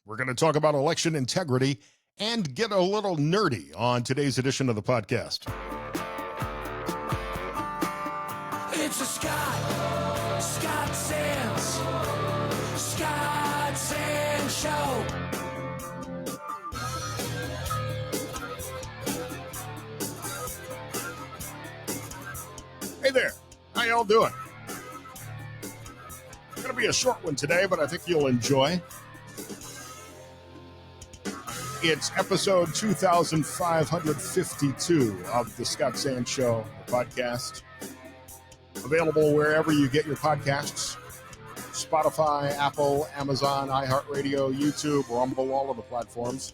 We're going to talk about election integrity and get a little nerdy on today's edition of the podcast. It's a Scott Sands Show. Hey there, how y'all doing? It's going to be a short one today, but I think you'll enjoy. It's episode 2552 of the Scott Sands Show podcast. Available wherever you get your podcasts. Spotify, Apple, Amazon, iHeartRadio, YouTube, Rumble, all of the platforms.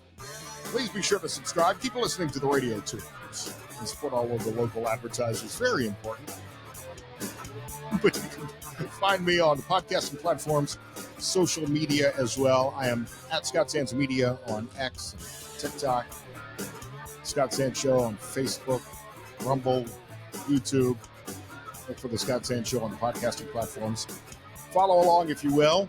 Please be sure to subscribe. Keep listening to the radio, too. And support all of the local advertisers. Very important. But you can find me on the podcasting platforms, social media as well. I am at Scott Sands Media on X, TikTok, Scott Sands Show on Facebook, Rumble, YouTube. Look for the Scott Sands Show on the podcasting platforms. Follow along, if you will.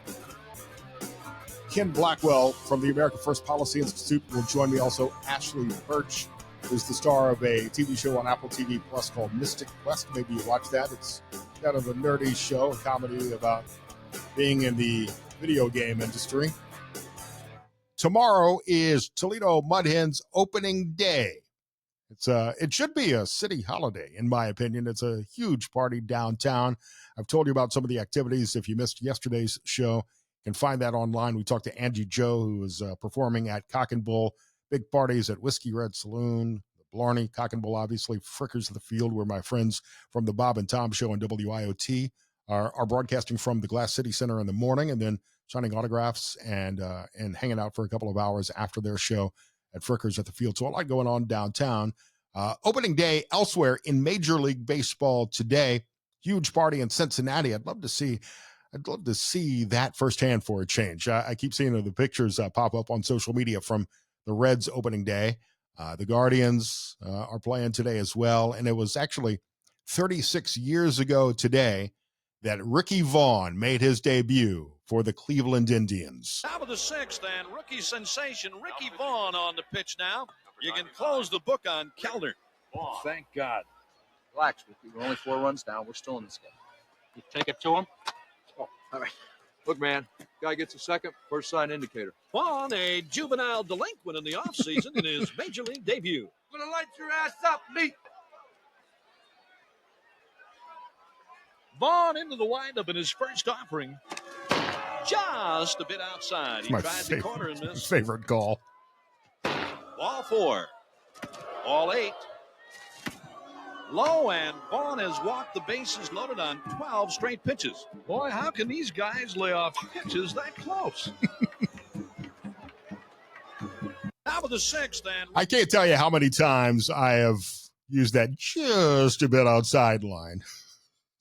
Ken Blackwell from the America First Policy Institute will join me. Also, Ashly Burch is the star of a TV show on Apple TV Plus called Mythic Quest. Maybe you watch that. It's kind of a nerdy show, a comedy about being in the video game industry. Tomorrow is Toledo Mud Hens opening day. It should be a city holiday, in my opinion. It's a huge party downtown. I've told you about some of the activities. If you missed yesterday's show, you can find that online. We talked to Angie Joe, who is performing at Cock and Bull. Big parties at Whiskey Red Saloon, the Blarney, Cock and Bull, obviously, Frickers of the Field, where my friends from the Bob and Tom Show on WIOT are broadcasting from the Glass City Center in the morning, and then signing autographs and hanging out for a couple of hours after their show at Frickers at the Field. So a lot going on downtown. Opening day elsewhere in Major League Baseball today. Huge party in Cincinnati. I'd love to see that firsthand for a change. I keep seeing the pictures pop up on social media from the Reds opening day. The Guardians are playing today as well. And it was actually 36 years ago today that Ricky Vaughn made his debut for the Cleveland Indians. Top of the sixth, and rookie sensation Ricky Vaughn on the pitch now. You can close the book on Kelder. Oh, thank God. Relax, Ricky. We're only 4 runs down. We're still in this game. You take it to him? Oh, all right. Look, man, guy gets a second, first sign indicator. Vaughn, a juvenile delinquent in the offseason in his major league debut. Gonna light your ass up, Lee. Vaughn into the windup in his first offering. Just a bit outside. He tried the corner in this. Favorite call. Ball 4. Ball 8. Low, and Vaughn has walked the bases loaded on 12 straight pitches. Boy, how can these guys lay off pitches that close? Top of the sixth, and I can't tell you how many times I have used that just a bit outside line.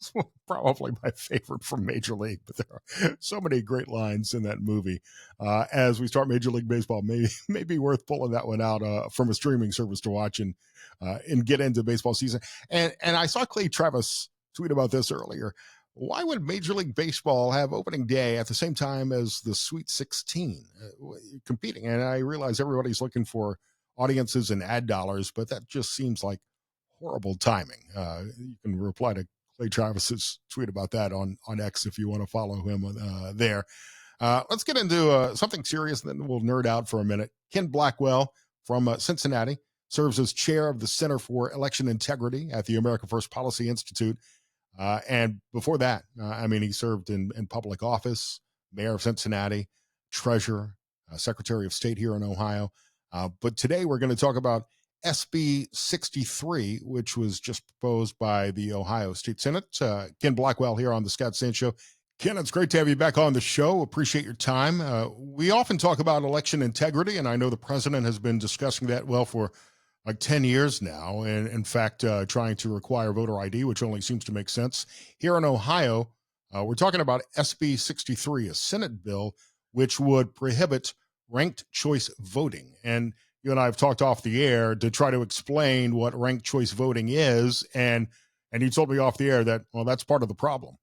It's probably my favorite from Major League, but there are so many great lines in that movie. As we start Major League Baseball, maybe worth pulling that one out from a streaming service to watch and get into baseball season. And I saw Clay Travis tweet about this earlier. Why would Major League Baseball have opening day at the same time as the Sweet 16 competing? And I realize everybody's looking for audiences and ad dollars, but that just seems like horrible timing. You can reply to Clay Travis's tweet about that on X if you want to follow him there. Let's get into something serious, and then we'll nerd out for a minute. Ken Blackwell from Cincinnati serves as chair of the Center for Election Integrity at the America First Policy Institute. And before that, he served in public office, mayor of Cincinnati, treasurer, secretary of state here in Ohio. But today we're going to talk about SB 63, which was just proposed by the Ohio State Senate. Ken Blackwell here on the Scott Sands Show. Ken, it's great to have you back on the show. Appreciate your time. We often talk about election integrity, and I know the president has been discussing that for like 10 years now, and in fact, trying to require voter ID, which only seems to make sense. Here in Ohio, we're talking about SB 63, a Senate bill which would prohibit ranked choice voting. And you and I have talked off the air to try to explain what ranked choice voting is, and you told me off the air that, well, that's part of the problem.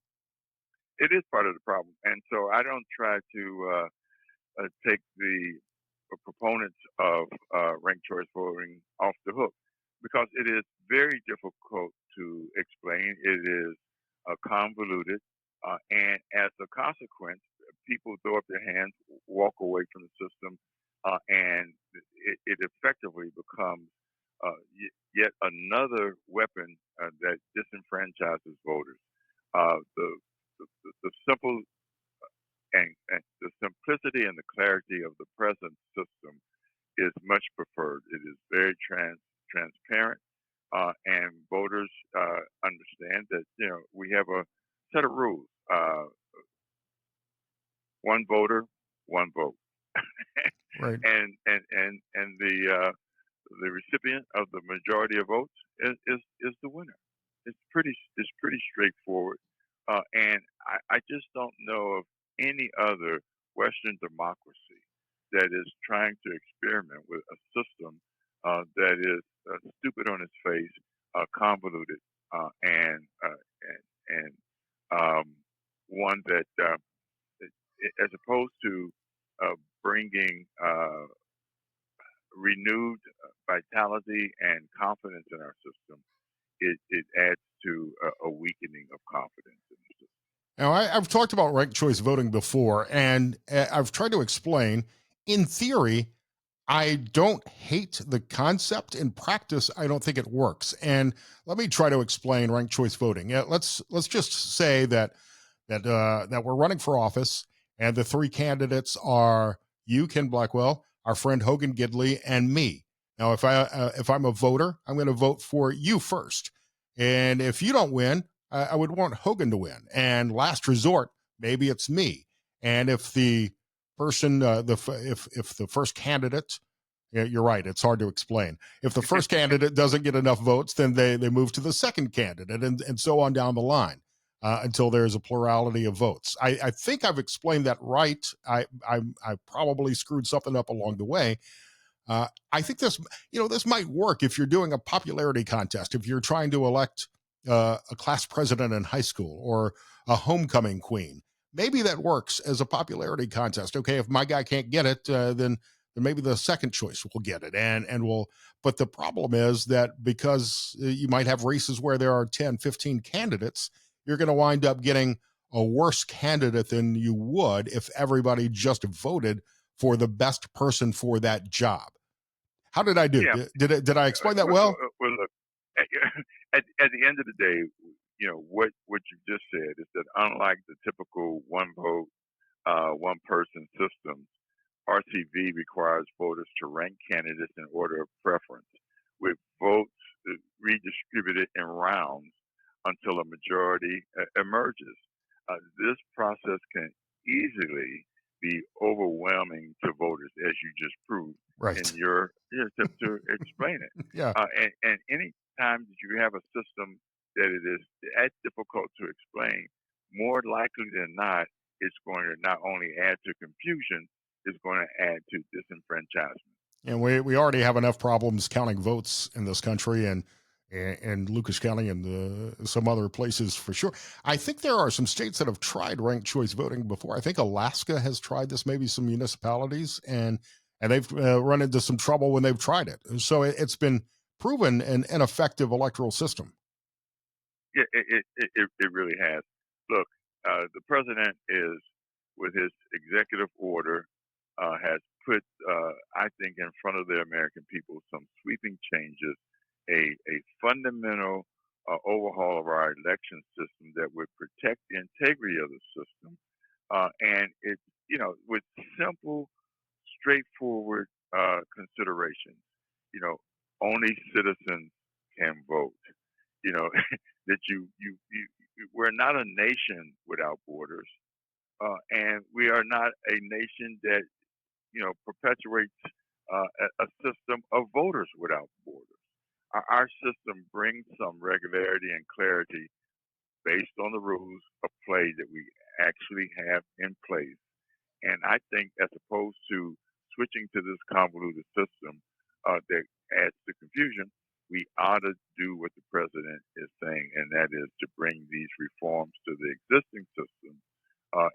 It is part of the problem. And so I don't try to take the proponents of ranked choice voting off the hook because it is very difficult to explain. It is convoluted, and as a consequence, people throw up their hands, walk away from the system, and it effectively becomes yet another weapon that disenfranchises voters. The simple and the simplicity and the clarity of the present system is much preferred. It is very transparent, and voters understand that we have a set of rules. One voter, one vote, Right. and the recipient of the majority of votes is the winner. It's pretty straightforward, and I just don't know of any other Western democracy that is trying to experiment with a system that is stupid on its face, convoluted, and one that, as opposed to bringing renewed vitality and confidence in our system, it adds to a weakening of confidence in the system. Now, I've talked about ranked choice voting before, and I've tried to explain. In theory, I don't hate the concept. In practice, I don't think it works. And let me try to explain ranked choice voting. Yeah, let's just say that we're running for office, and the three candidates are you, Ken Blackwell, our friend Hogan Gidley, and me. Now, if I'm a voter, I'm going to vote for you first, and if you don't win, I would want Hogan to win. And last resort, maybe it's me. And if the person, if the first candidate, yeah, you're right. It's hard to explain. If the first candidate doesn't get enough votes, then they move to the second candidate, and so on down the line until there's a plurality of votes. I think I've explained that right. I probably screwed something up along the way. I think this might work if you're doing a popularity contest. If you're trying to elect a class president in high school or a homecoming queen, maybe that works as a popularity contest. Okay, if my guy can't get it, then maybe the second choice will get it, and will. But the problem is that because you might have races where there are 10, 15 candidates, you're going to wind up getting a worse candidate than you would if everybody just voted for the best person for that job. How did I do? Yeah. Did I explain that well? Well, look, at the end of the day, what you just said is that unlike the typical one vote, one person system, RCV requires voters to rank candidates in order of preference, with votes redistributed in rounds until a majority emerges. This process can easily be overwhelming to voters, as you just proved Right. in your attempt to explain it. Yeah. And any time that you have a system that it is that difficult to explain, more likely than not, it's going to not only add to confusion, it's going to add to disenfranchisement. And we already have enough problems counting votes in this country, and Lucas County and some other places for sure. I think there are some states that have tried ranked choice voting before. I think Alaska has tried this, maybe some municipalities, and they've run into some trouble when they've tried it. So it's been proven an ineffective electoral system. Yeah, it really has. Look, the president is, with his executive order, has put, I think, in front of the American people some sweeping changes, a fundamental overhaul of our election system that would protect the integrity of the system, and it's with simple, straightforward considerations. Only citizens can vote. You know that we're not a nation without borders, and we are not a nation that perpetuates a system of voters without borders. Our system brings some regularity and clarity based on the rules of play that we actually have in place. And I think, as opposed to switching to this convoluted system that adds to confusion, we ought to do what the president is saying, and that is to bring these reforms to the existing system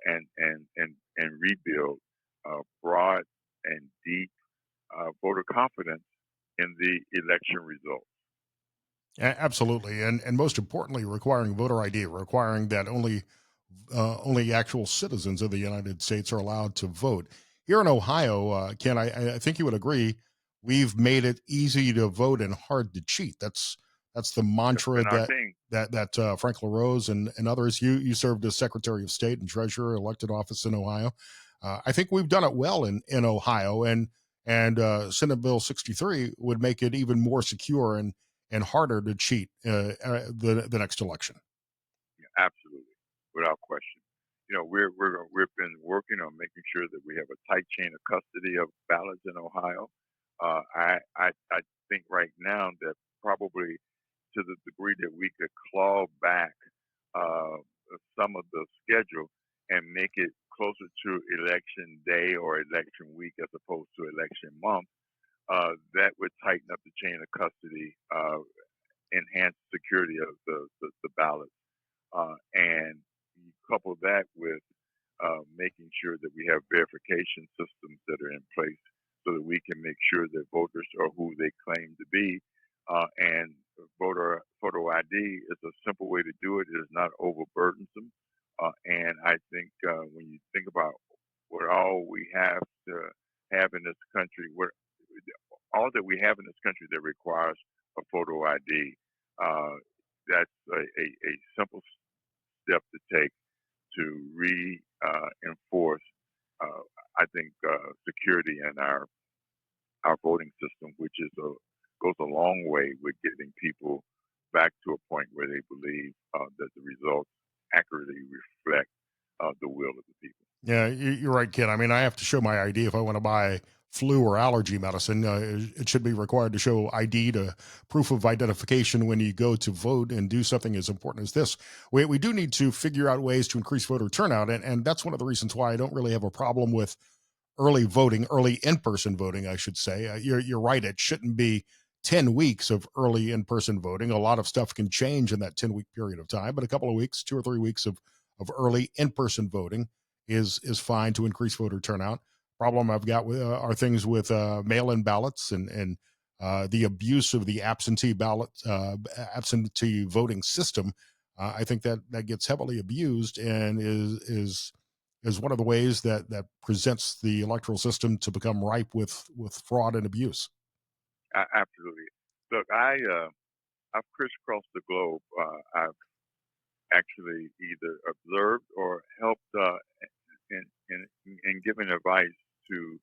and rebuild broad and deep voter confidence in the election results. Absolutely, and most importantly, requiring voter ID, requiring that only actual citizens of the United States are allowed to vote. Here in Ohio, Ken, I think you would agree, we've made it easy to vote and hard to cheat. That's the That's mantra been our thing. that Frank LaRose and others. You served as Secretary of State and Treasurer, elected office in Ohio. I think we've done it well in Ohio, and Senate Bill 63 would make it even more secure and harder to cheat the next election. Yeah, absolutely, without question. We've been working on making sure that we have a tight chain of custody of ballots in Ohio. I think right now that probably to the degree that we could claw back uh, some of the schedule and make it closer to election day or election week as opposed to election month, that would tighten up the chain of custody, enhance security of the ballots, and you couple that with making sure that we have verification systems that are in place so that we can make sure that voters are who they claim to be. And photo ID is a simple way to do it. It is not overburdensome. And I think when you think about what all we have to have in this country, all that we have in this country that requires a photo ID, that's a simple step to take to reinforce, I think, security in our voting system, which goes a long way with getting people back to a point where they believe that the results accurately reflect the will of the people. Yeah, you're right, Ken. I mean, I have to show my ID if I want to buy flu or allergy medicine. It should be required to show ID to proof of identification when you go to vote and do something as important as this. We do need to figure out ways to increase voter turnout, and that's one of the reasons why I don't really have a problem with early voting, early in-person voting, I should say. You're right. It shouldn't be 10 weeks of early in-person voting. A lot of stuff can change in that 10-week period of time, but a couple of weeks, 2 or 3 weeks of early in-person voting is fine to increase voter turnout. Problem I've got with are things with mail-in ballots and the abuse of the absentee voting system. I think that gets heavily abused and is one of the ways that presents the electoral system to become ripe with fraud and abuse. Absolutely. Look, I've crisscrossed the globe. I've actually either observed or helped in giving advice to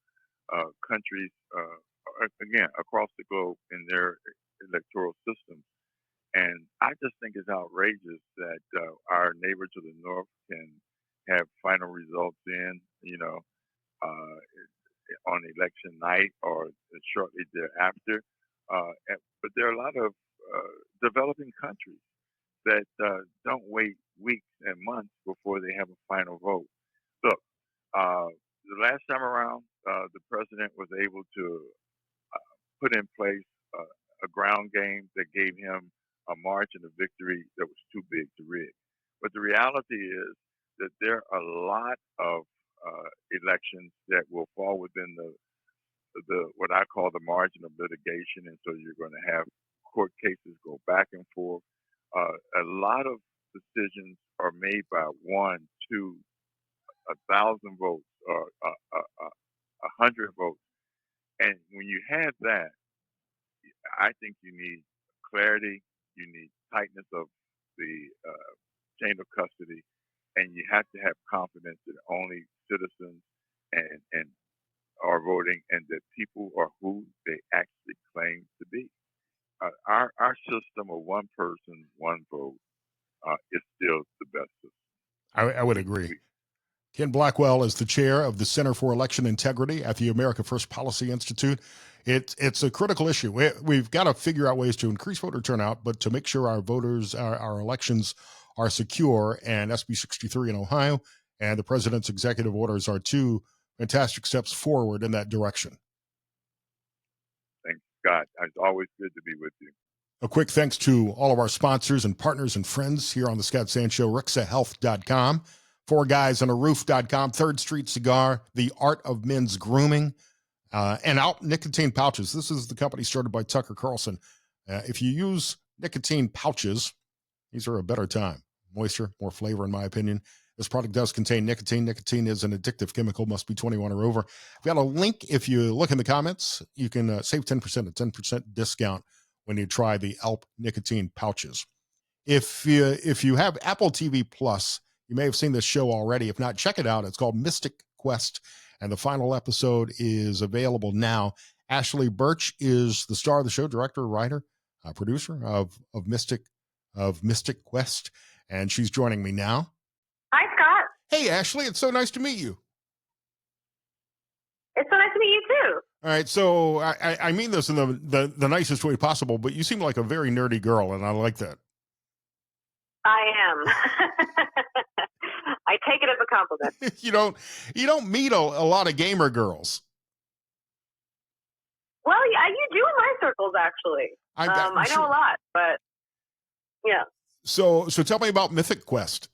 countries, again, across the globe in their electoral systems. And I just think it's outrageous that our neighbor to the north can have final results uh, on election night or shortly thereafter. But there are a lot of developing countries that don't wait weeks and months before they have a final vote. Look, the last time around, the president was able to put in place a ground game that gave him a margin of victory that was too big to rig. But the reality is that there are a lot of elections that will fall within the what I call the margin of litigation, and so you're going to have court cases go back and forth. A lot of decisions are made by 1, 2, 1,000 votes or 100 votes, and when you have that, I think you need clarity, you need tightness of the chain of custody, and you have to have confidence that only citizens and are voting and that people are who they actually claim to be. Our system of one person, one vote is still the best system. I would agree. Ken Blackwell is the chair of the Center for Election Integrity at the America First Policy Institute. It's a critical issue. We've got to figure out ways to increase voter turnout, but to make sure our elections are secure. And SB 63 in Ohio and the president's executive orders are two fantastic steps forward in that direction. Thanks, Scott. It's always good to be with you. A quick thanks to all of our sponsors and partners and friends here on the Scott Sand Show, RixaHealth.com. Four Guys on a Roof.com, Third Street Cigar, The Art of Men's Grooming, and Out Nicotine Pouches. This is the company started by Tucker Carlson. If you use nicotine pouches, these are a better time. Moisture, more flavor, in my opinion. This product does contain nicotine. Nicotine is an addictive chemical, must be 21 or over. I've got a link. If you look in the comments, you can save 10%, a 10% discount when you try the ALP nicotine pouches. If you have Apple TV Plus, you may have seen this show already. If not, check it out. It's called Mythic Quest, and the final episode is available now. Ashly Burch is the star of the show, director, writer, producer of Mythic Quest, and she's joining me now. Hi, Scott. Hey, Ashly, it's so nice to meet you. It's so nice to meet you, too. All right, so I mean this in the nicest way possible, but you seem like a very nerdy girl, and I like that. I am. I take it as a compliment. you don't meet a lot of gamer girls. Well, yeah, you do in my circles, actually. I know a lot, but yeah. So tell me about Mythic Quest.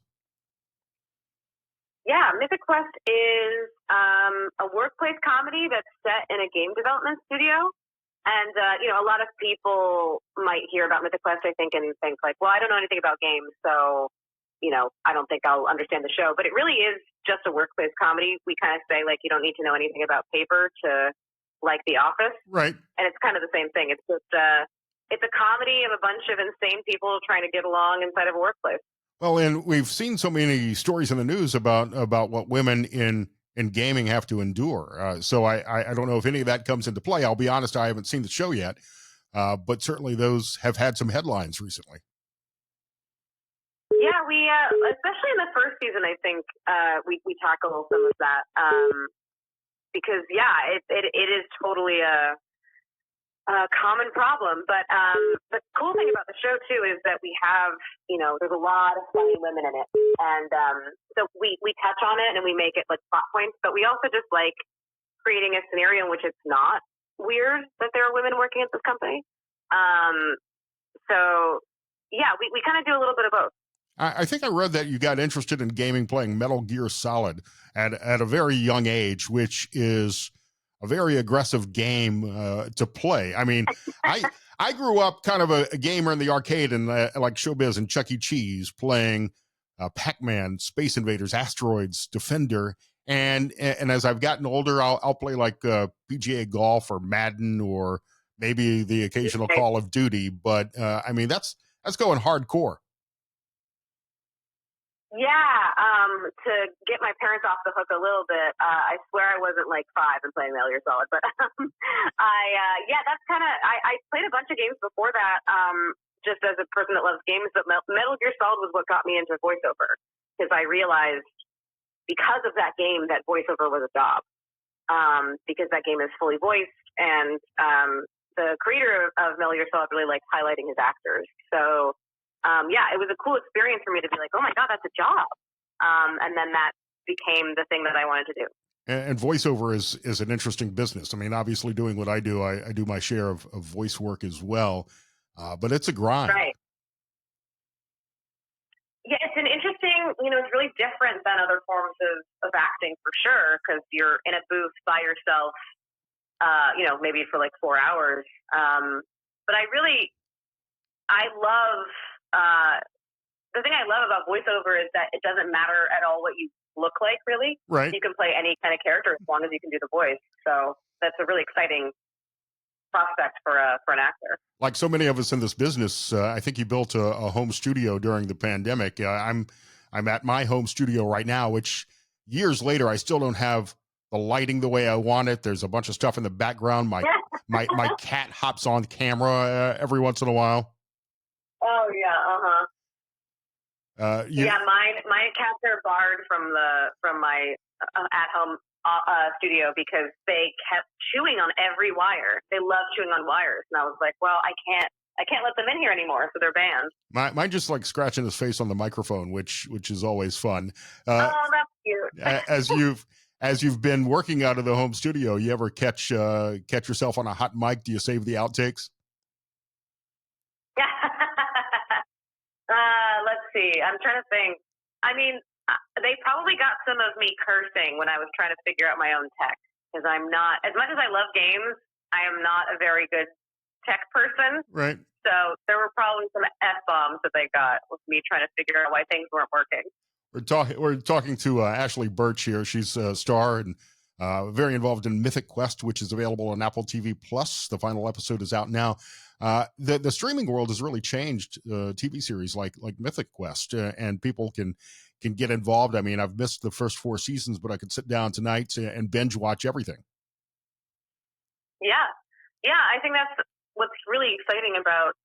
Yeah, Mythic Quest is a workplace comedy that's set in a game development studio. And, a lot of people might hear about Mythic Quest, I think, and think like, well, I don't know anything about games, so, I don't think I'll understand the show. But it really is just a workplace comedy. We kind of say, like, you don't need to know anything about paper to like The Office. Right. And it's kind of the same thing. It's just, it's a comedy of a bunch of insane people trying to get along inside of a workplace. Well, and we've seen so many stories in the news about what women in gaming have to endure. So I don't know if any of that comes into play. I'll be honest, I haven't seen the show yet, but certainly those have had some headlines recently. Yeah, we especially in the first season, I think we tackle some of that because it is totally a common problem. But the cool thing about the show too is that we have there's a lot of funny women in it, and so we touch on it and we make it like plot points. But we also just like creating a scenario in which it's not weird that there are women working at this company. So yeah, we kind of do a little bit of both. I think I read that you got interested in gaming playing Metal Gear Solid at a very young age, which is a very aggressive game to play. I mean, I grew up kind of a gamer in the arcade and like Showbiz and Chuck E. Cheese playing Pac-Man, Space Invaders, Asteroids, Defender. And as I've gotten older, I'll play like PGA Golf or Madden or maybe the occasional Call of Duty. But I mean, that's going hardcore. Yeah, to get my parents off the hook a little bit, I swear I wasn't like 5 and playing Metal Gear Solid, but that's kind of, I played a bunch of games before that, just as a person that loves games, but Metal Gear Solid was what got me into voiceover, because I realized because of that game that voiceover was a job, because that game is fully voiced, and the creator of Metal Gear Solid really liked highlighting his actors, so it was a cool experience for me to be like, oh my God, that's a job. And then that became the thing that I wanted to do. And voiceover is an interesting business. I mean, obviously doing what I do, I do my share of voice work as well, but it's a grind. Right. Yeah, it's an interesting, it's really different than other forms of acting for sure, because you're in a booth by yourself, maybe for like 4 hours. But I love, the thing I love about voiceover is that it doesn't matter at all what you look like, really. Right. You can play any kind of character as long as you can do the voice. So that's a really exciting prospect for an actor. Like so many of us in this business, I think you built a home studio during the pandemic. I'm at my home studio right now, which years later, I still don't have the lighting the way I want it. There's a bunch of stuff in the background. My cat hops on camera every once in a while. Oh yeah, my cats are barred from my at-home studio because they kept chewing on every wire. They love chewing on wires, and I was like, well, I can't let them in here anymore, so they're banned. Mine just like scratching his face on the microphone, which is always fun. Oh, that's cute. As you've been working out of the home studio, you ever catch yourself on a hot mic? Do you save the outtakes? Let's see. I'm trying to think. I mean, They probably got some of me cursing when I was trying to figure out my own tech, because I'm not, as much as I love games, I am not a very good tech person. Right. So there were probably some F-bombs that they got with me trying to figure out why things weren't working. We're talking to Ashly Burch here. She's a star and very involved in Mythic Quest, which is available on Apple TV Plus. The final episode is out now. The streaming world has really changed. TV series like Mythic Quest, and people can get involved. I mean, I've missed the first 4 seasons, but I could sit down tonight and binge watch everything. Yeah, I think that's what's really exciting about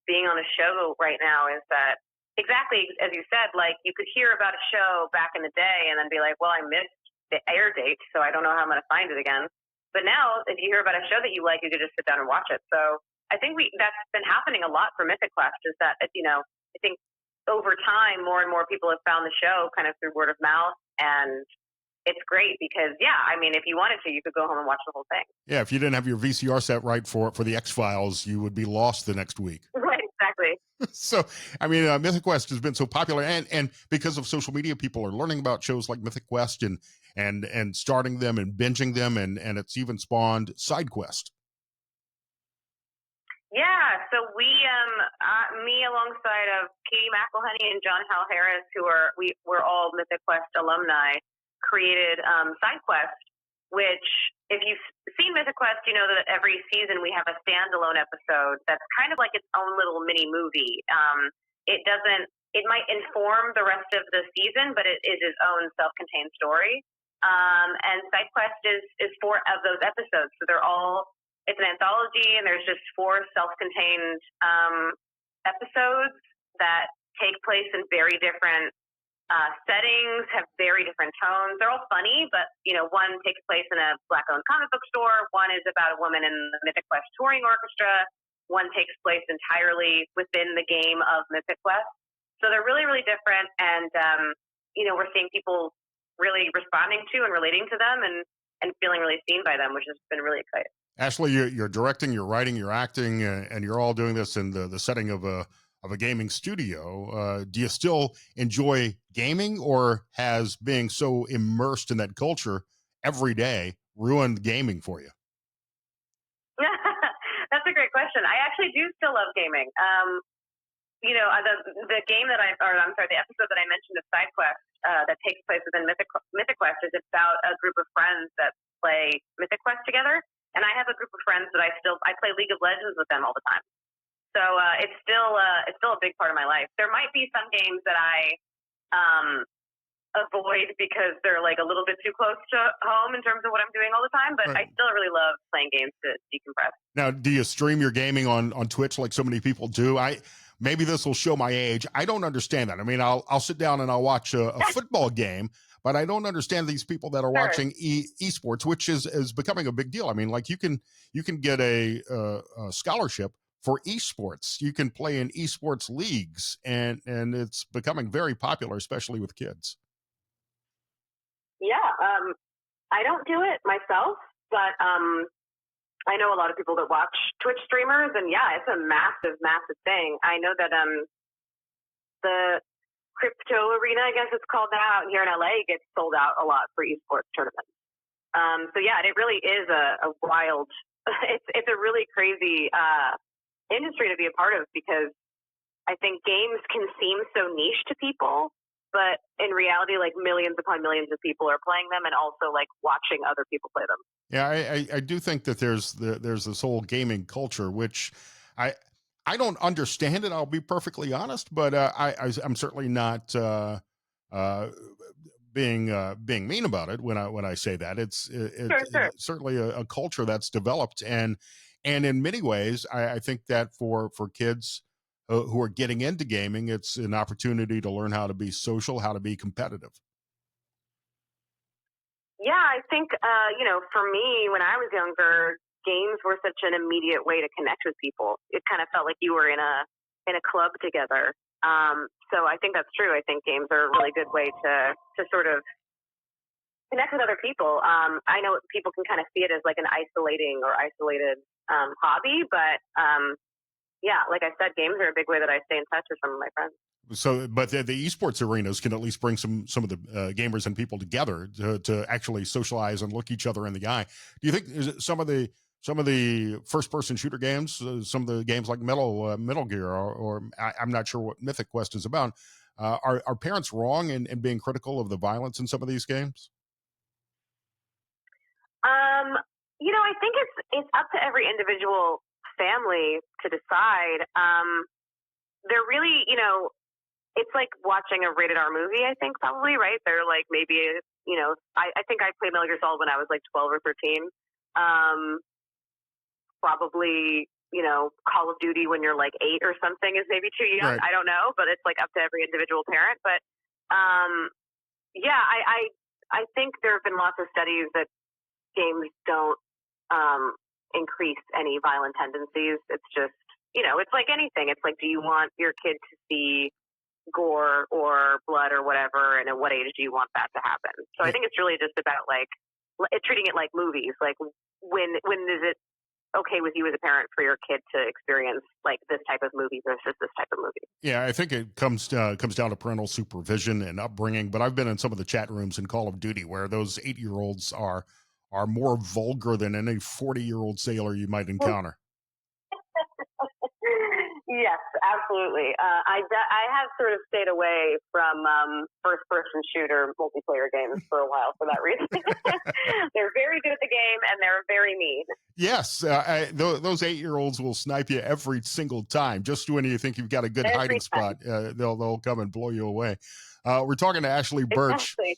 being on a show right now is that, exactly as you said, like you could hear about a show back in the day and then be like, well, I missed the air date, so I don't know how I'm going to find it again. But now, if you hear about a show that you like, you could just sit down and watch it. So I think that's been happening a lot for Mythic Quest, is that, I think over time, more and more people have found the show kind of through word of mouth, and it's great because, if you wanted to, you could go home and watch the whole thing. Yeah, if you didn't have your VCR set right for the X-Files, you would be lost the next week. Right, exactly. So, Mythic Quest has been so popular, and because of social media, people are learning about shows like Mythic Quest and starting them and binging them, and it's even spawned Side Quest. Yeah, so me alongside of Katie McElhenney and John Hal Harris, we're all Mythic Quest alumni, created Side Quest, which, if you've seen Mythic Quest, you know that every season we have a standalone episode that's kind of like its own little mini movie. It might inform the rest of the season, but it is its own self-contained story. And Side Quest is 4 of those episodes, so it's an anthology, and there's just 4 self-contained episodes that take place in very different settings, have very different tones. They're all funny, but one takes place in a Black-owned comic book store. One is about a woman in the Mythic Quest touring orchestra. One takes place entirely within the game of Mythic Quest. So they're really, really different, and we're seeing people really responding to and relating to them, and feeling really seen by them, which has been really exciting. Ashly, you're directing, you're writing, you're acting, and you're all doing this in the setting of a gaming studio. Do you still enjoy gaming, or has being so immersed in that culture every day ruined gaming for you? That's a great question. I actually do still love gaming. The game the episode that I mentioned of Side Quest that takes place within Mythic Quest is about a group of friends that play Mythic Quest together. And I have a group of friends that I play League of Legends with them all the time. So it's still a big part of my life. There might be some games that I avoid because they're like a little bit too close to home in terms of what I'm doing all the time, but right. I still really love playing games to decompress. Now, do you stream your gaming on Twitch like so many people do? Maybe this will show my age. I don't understand that. I mean, I'll sit down and I'll watch a football game, but I don't understand these people that are watching esports, which is becoming a big deal. I mean, like you can get a scholarship for esports. You can play in esports leagues, and it's becoming very popular, especially with kids. Yeah, I don't do it myself, but I know a lot of people that watch Twitch streamers, and yeah, it's a massive, massive thing. I know that the crypto arena, I guess it's called now, here in LA, gets sold out a lot for esports tournaments. So yeah, it really is a wild. It's a really crazy industry to be a part of, because I think games can seem so niche to people, but in reality, like millions upon millions of people are playing them, and also like watching other people play them. Yeah, I do think that there's this whole gaming culture, which I don't understand it. I'll be perfectly honest, but I'm certainly not being mean about it when I say that. It's certainly a culture that's developed, and in many ways, I think that for kids who are getting into gaming, it's an opportunity to learn how to be social, how to be competitive. Yeah, I think, for me, when I was younger, games were such an immediate way to connect with people. It kind of felt like you were in a club together. So I think that's true. I think games are a really good way to sort of connect with other people. I know people can kind of see it as like an isolated hobby, but yeah, like I said, games are a big way that I stay in touch with some of my friends. So, but the esports arenas can at least bring some of the gamers and people together to actually socialize and look each other in the eye. Do you think some of the first person shooter games, some of the games like Metal Gear, or I'm not sure what Mythic Quest is about, are parents wrong in being critical of the violence in some of these games? I think it's up to every individual family to decide. They're really, it's like watching a rated R movie, I think, probably, right? They're like maybe, I think I played Metal Gear Solid when I was like 12 or 13. Probably, Call of Duty when you're like 8 or something is maybe too young. Right. I don't know, but it's like up to every individual parent. But I think there have been lots of studies that games don't increase any violent tendencies. It's just, it's like anything. It's like, do you want your kid to see gore or blood or whatever, and at what age do you want that to happen? So I think it's really just about like treating it like movies. Like when is it okay with you as a parent for your kid to experience like this type of movie versus this type of movie? Yeah, I think it comes down to parental supervision and upbringing. But I've been in some of the chat rooms in Call of Duty where those 8-year-olds are more vulgar than any 40-year-old sailor you might encounter. Yes, absolutely. I have sort of stayed away from first-person shooter multiplayer games for a while for that reason. They're very good at the game, and they're very mean. Yes, those 8-year-olds will snipe you every single time. Just when you think you've got a good hiding spot, they'll come and blow you away. We're talking to Ashly Burch. Exactly.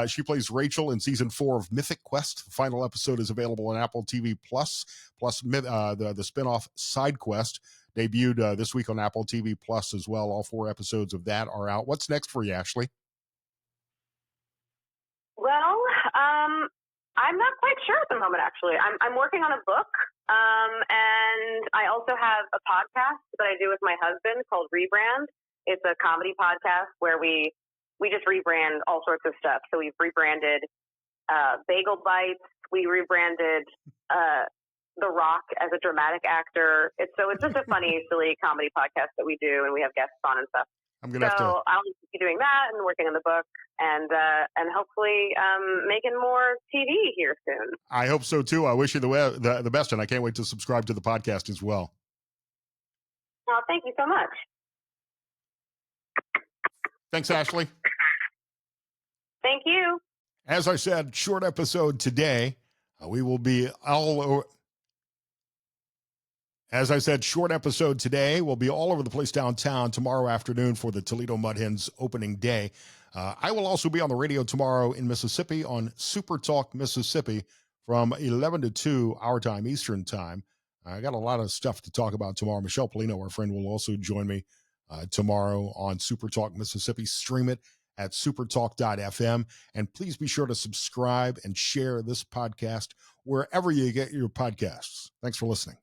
She plays Rachel in season 4 of Mythic Quest. The final episode is available on Apple TV Plus the spinoff Side Quest debuted this week on Apple TV Plus as well. All 4 episodes of that are out. What's next for you, Ashly? Well, I'm not quite sure at the moment, actually. I'm working on a book, and I also have a podcast that I do with my husband called Rebrand. It's a comedy podcast where we just rebrand all sorts of stuff. So we've rebranded Bagel Bites. We rebranded The Rock as a dramatic actor. It's just a funny, silly comedy podcast that we do, and we have guests on and stuff. I'll be doing that and working on the book, and hopefully making more TV here soon. I hope so too. I wish you the best, and I can't wait to subscribe to the podcast as well. Well, thank you so much. Thanks, Ashly. Thank you. As I said, short episode today. We will be all over. As I said, short episode today. We'll be all over the place downtown tomorrow afternoon for the Toledo Mud Hens opening day. I will also be on the radio tomorrow in Mississippi on Super Talk Mississippi from 11 to 2 our time, Eastern time. I got a lot of stuff to talk about tomorrow. Michelle Polino, our friend, will also join me tomorrow on Super Talk Mississippi. Stream it at supertalk.fm. And please be sure to subscribe and share this podcast wherever you get your podcasts. Thanks for listening.